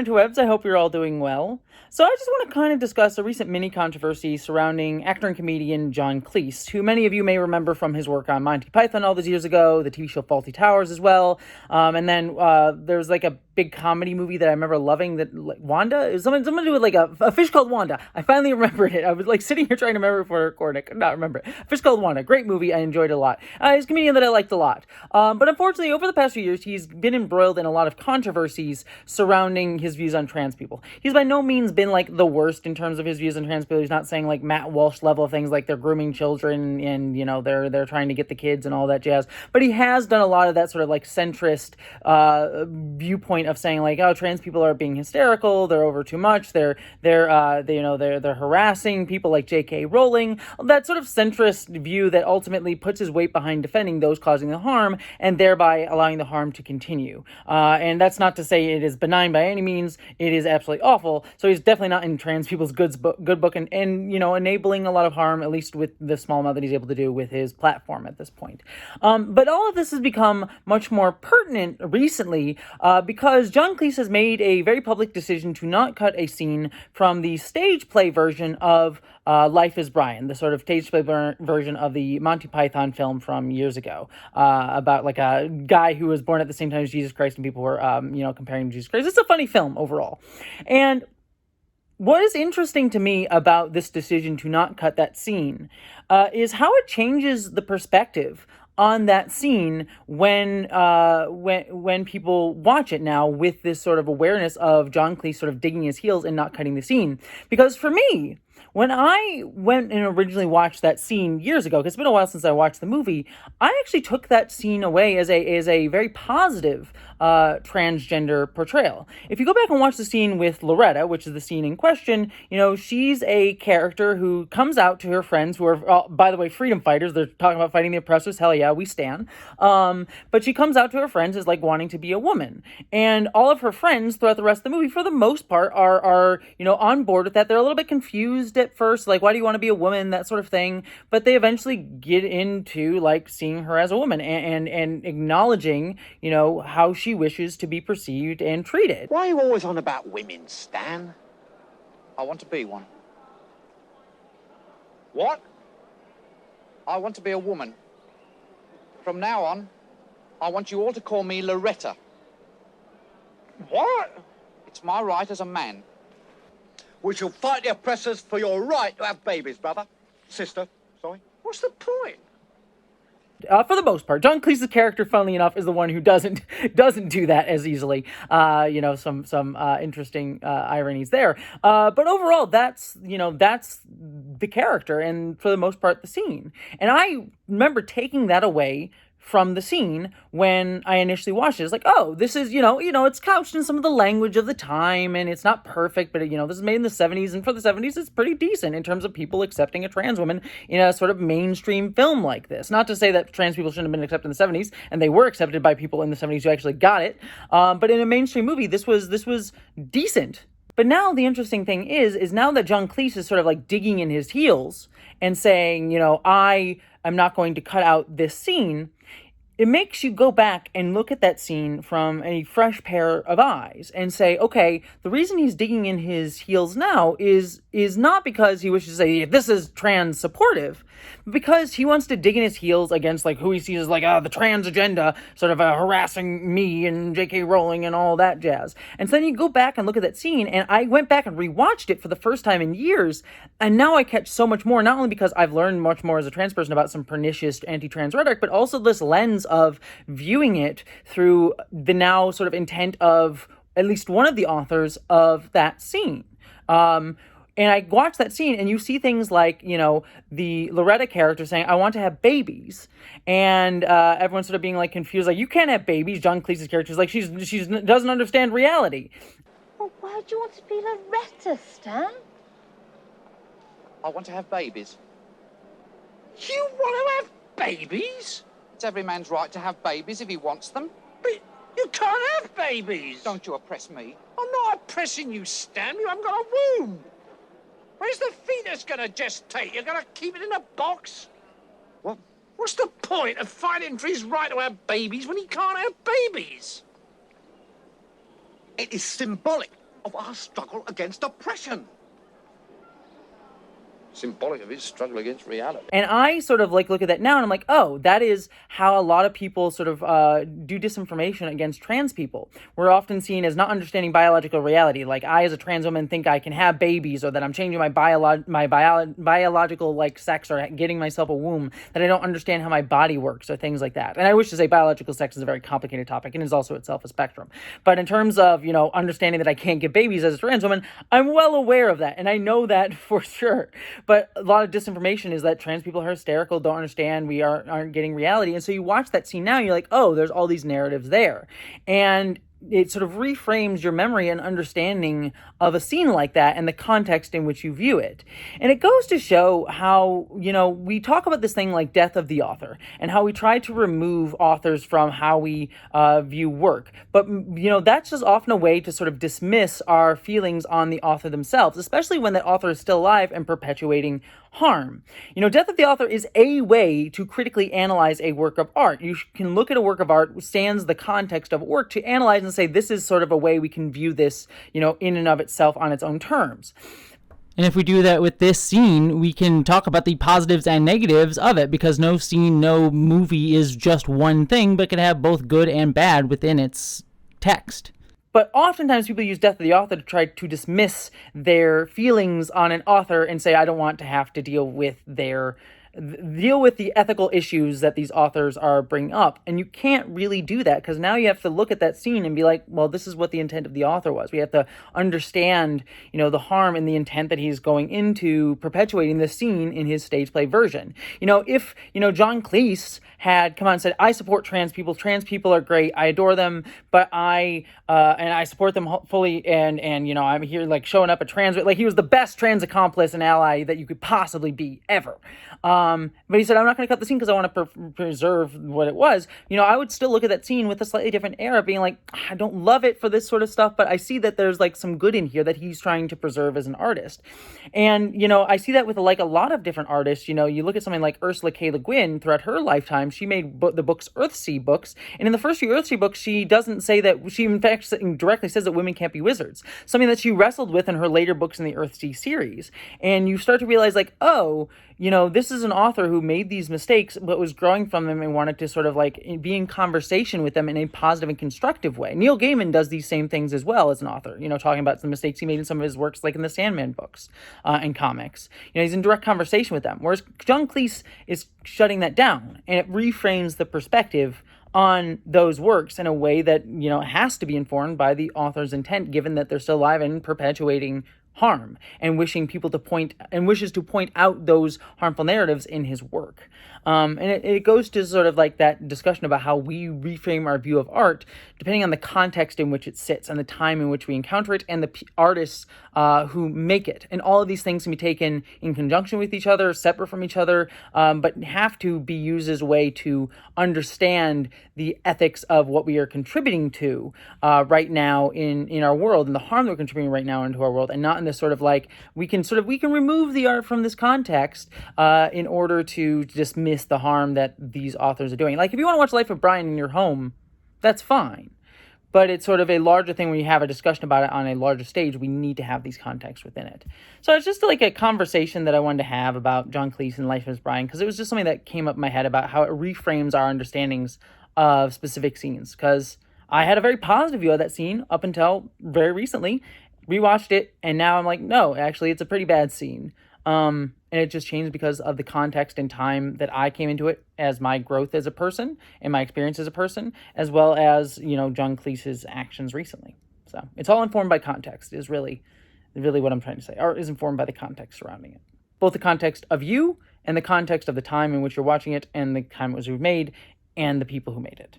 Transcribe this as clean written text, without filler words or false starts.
there, interwebs. I hope you're all doing well. So I just want to kind of discuss a recent mini controversy surrounding actor and comedian John Cleese, who many of you may remember from his work on Monty Python all those years ago, the TV show Fawlty Towers as well. And then there's like a big comedy movie that I remember loving, that like Wanda. It was something to do with like a fish called Wanda. I finally remembered it. I was like sitting here trying to remember before recording. I could not remember it. A Fish Called Wanda. Great movie. I enjoyed it a lot. He's a comedian that I liked a lot. But unfortunately, over the past few years, he's been embroiled in a lot of controversies surrounding his views on trans people. He's by no means been like the worst in terms of his views on trans people. He's not saying like Matt Walsh level things like they're grooming children and, you know, they're trying to get the kids and all that jazz. But he has done a lot of that sort of like centrist viewpoint of saying like, oh, trans people are being hysterical, they're over too much, they're harassing people like J.K. Rowling. That sort of centrist view that ultimately puts his weight behind defending those causing the harm and thereby allowing the harm to continue. And that's not to say it is benign by any means. It is absolutely awful. So he's definitely not in trans people's good book and you know, enabling a lot of harm, at least with the small amount that he's able to do with his platform at this point. But all of this has become much more pertinent recently because John Cleese has made a very public decision to not cut a scene from the stage play version of Life is Brian, the sort of stage play version of the Monty Python film from years ago, about like a guy who was born at the same time as Jesus Christ, and people were, comparing him to Jesus Christ. It's a funny film overall. And what is interesting to me about this decision to not cut that scene is how it changes the perspective on that scene when people watch it now with this sort of awareness of John Cleese sort of digging his heels and not cutting the scene. Because for me, when I went and originally watched that scene years ago, because it's been a while since I watched the movie, I actually took that scene away as a very positive transgender portrayal. If you go back and watch the scene with Loretta, which is the scene in question, you know, she's a character who comes out to her friends who are, by the way, freedom fighters. They're talking about fighting the oppressors. Hell yeah, we stand. But she comes out to her friends as like wanting to be a woman. And all of her friends throughout the rest of the movie, for the most part, are on board with that. They're a little bit confused at first, like, why do you want to be a woman, that sort of thing, but they eventually get into like seeing her as a woman and acknowledging, you know, how she wishes to be perceived and treated. Why are you always on about women, Stan? I want to be one. What? I want to be a woman. From now on, I want you all to call me Loretta. What? It's my right as a man. We shall fight the oppressors for your right to have babies, brother. Sister, sorry. What's the point? For the most part, John Cleese's character, funnily enough, is the one who doesn't do that as easily. Some interesting ironies there. But overall, that's the character, and for the most part, the scene. And I remember taking that away from the scene when I initially watched it. It's like, oh, this is, it's couched in some of the language of the time, and it's not perfect, but, this is made in the 70s, and for the 70s, it's pretty decent in terms of people accepting a trans woman in a sort of mainstream film like this. Not to say that trans people shouldn't have been accepted in the 70s, and they were accepted by people in the 70s who actually got it, but in a mainstream movie, this was decent. But now the interesting thing is now that John Cleese is sort of like digging in his heels and saying, I am not going to cut out this scene, it makes you go back and look at that scene from a fresh pair of eyes and say, okay, the reason he's digging in his heels now is not because he wishes to say, this is trans supportive, but because he wants to dig in his heels against like who he sees as like, the trans agenda, sort of harassing me and J.K. Rowling and all that jazz. And so then you go back and look at that scene, and I went back and rewatched it for the first time in years, and now I catch so much more, not only because I've learned much more as a trans person about some pernicious anti-trans rhetoric, but also this lens of viewing it through the now sort of intent of at least one of the authors of that scene. And I watch that scene, and you see things like, the Loretta character saying, I want to have babies. And everyone's sort of being like confused, like, you can't have babies. John Cleese's character is like, she doesn't understand reality. Well, why do you want to be Loretta, Stan? I want to have babies. You want to have babies? It's every man's right to have babies if he wants them. But you can't have babies. Don't you oppress me. I'm not oppressing you, Stan. You haven't got a womb. Where's the fetus going to gestate? You're going to keep it in a box? What? What's the point of fighting for his right to have babies when he can't have babies? It is symbolic of our struggle against oppression. Symbolic of his struggle against reality. And I sort of like look at that now and I'm like, oh, that is how a lot of people sort of do disinformation against trans people. We're often seen as not understanding biological reality. Like I, as a trans woman, think I can have babies, or that I'm changing my biological like sex, or getting myself a womb, that I don't understand how my body works, or things like that. And I wish to say biological sex is a very complicated topic and is also itself a spectrum. But in terms of, understanding that I can't get babies as a trans woman, I'm well aware of that. And I know that for sure. But a lot of disinformation is that trans people are hysterical, don't understand, we aren't getting reality. And so you watch that scene now, you're like, oh, there's all these narratives there. And it sort of reframes your memory and understanding of a scene like that and the context in which you view it. And it goes to show how, we talk about this thing like death of the author, and how we try to remove authors from how we view work. But, that's just often a way to sort of dismiss our feelings on the author themselves, especially when that author is still alive and perpetuating harm. Death of the author is a way to critically analyze a work of art. You can look at a work of art, sans the context of work, to analyze and say, this is sort of a way we can view this, in and of itself on its own terms. And if we do that with this scene, we can talk about the positives and negatives of it, because no scene, no movie is just one thing, but can have both good and bad within its text. But oftentimes people use death of the author to try to dismiss their feelings on an author and say, I don't want to have to deal with the ethical issues that these authors are bringing up. And you can't really do that, because now you have to look at that scene and be like, well, this is what the intent of the author was. We have to understand, the harm and the intent that he's going into perpetuating this scene in his stage play version. If, John Cleese had come out and said, I support trans people are great, I adore them, but and I support them fully, and I'm here like showing up a trans, like he was the best trans accomplice and ally that you could possibly be ever. But he said, I'm not going to cut the scene because I want to preserve what it was. I would still look at that scene with a slightly different era, being like, I don't love it for this sort of stuff, but I see that there's like some good in here that he's trying to preserve as an artist. And, I see that with like a lot of different artists. You look at something like Ursula K. Le Guin. Throughout her lifetime, she made the books Earthsea books. And in the first few Earthsea books, she doesn't say that, she in fact directly says that women can't be wizards. Something that she wrestled with in her later books in the Earthsea series. And you start to realize like, oh, this is an author who made these mistakes, but was growing from them and wanted to sort of like be in conversation with them in a positive and constructive way. Neil Gaiman does these same things as well as an author, talking about the mistakes he made in some of his works, like in the Sandman books and comics. He's in direct conversation with them. Whereas John Cleese is shutting that down, and it reframes the perspective on those works in a way that, has to be informed by the author's intent, given that they're still alive and perpetuating harm, and wishes to point out those harmful narratives in his work. And it goes to sort of like that discussion about how we reframe our view of art depending on the context in which it sits and the time in which we encounter it and the artists who make it. And all of these things can be taken in conjunction with each other, separate from each other, but have to be used as a way to understand the ethics of what we are contributing to right now in our world, and the harm that we're contributing right now into our world, and not in this sort of like, we can remove the art from this context in order to dismiss the harm that these authors are doing. Like, if you want to watch Life of Brian in your home, that's fine. But it's sort of a larger thing when you have a discussion about it on a larger stage. We need to have these contexts within it. So it's just like a conversation that I wanted to have about John Cleese and Life of Brian, because it was just something that came up in my head about how it reframes our understandings of specific scenes. Because I had a very positive view of that scene up until very recently, rewatched it, and now I'm like, no, actually, it's a pretty bad scene. And it just changed because of the context and time that I came into it as my growth as a person and my experience as a person, as well as, John Cleese's actions recently. So it's all informed by context is really what I'm trying to say. Art is informed by the context surrounding it. Both the context of you and the context of the time in which you're watching it and the time it was made and the people who made it.